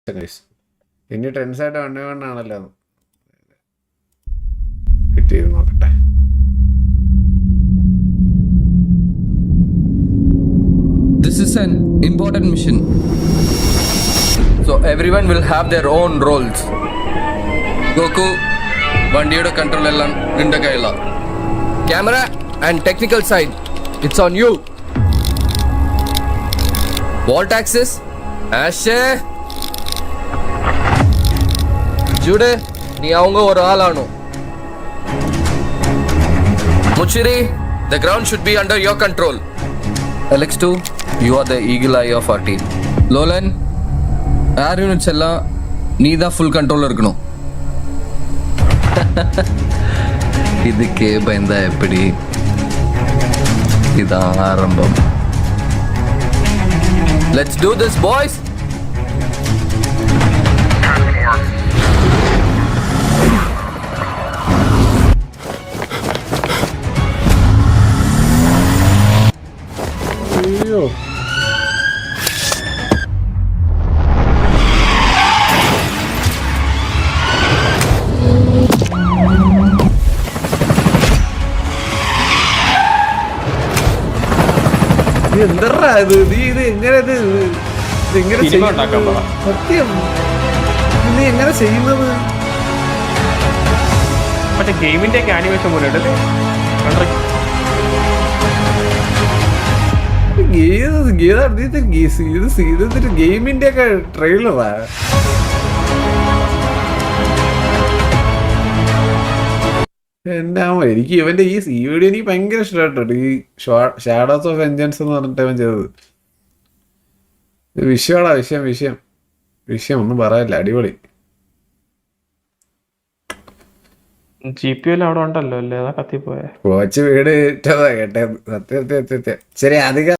ഇനി ടെൻസായിട്ട് വണ്ണാണല്ലോ ഫിറ്റ് ചെയ്ത് നോക്കട്ടെ. This is an important mission. So everyone will have their own roles. Goku, വണ്ടിയുടെ control എല്ലാം നിന്റെ കയ്യിലാണ്. Camera and technical side, it's on you. Wall taxes, Ashe. Jude, നീ அவங்க ஒரு ஆளானோ. Muchiri, the ground should be under your control. Alex2, you are the eagle eye of our team. Lolan, air units எல்லாம் நீ தான் full control இருக்கணும். இதுக்கே பயந்தா எப்படி? இதான் ஆரம்பம். Let's do this, boys. അയ്യോ എന്തറാ ഇത്? നീ ഇത് എങ്ങനെ സത്യം നീ എങ്ങനെ ചെയ്യുന്നത്? മറ്റേ ഗെയിമിന്റെ ഒക്കെ ആനിമേഷൻ പോലെ ഗെയിമിന്റെ ഒക്കെ ട്രെയിലറാ. എന്നാ എനിക്ക് ഇവന്റെ ഈ വീഡിയോ എനിക്ക് ഭയങ്കര ഇഷ്ടമായിട്ടോ. ഈ ഷാഡോസ് ഓഫ് വെഞ്ചൻസ് എന്ന് പറഞ്ഞിട്ട് അവൻ ചെയ്തത് വിഷയമാടാ. വിഷയം ഒന്നും പറയാനില്ല. അടിപൊളി. GPU അവിടെ ഉണ്ടല്ലോ അല്ലേ? അതാ കത്തിപ്പോയെ. കോച്ച് വീട് കേട്ടത് സത്യം. ശരി അധികം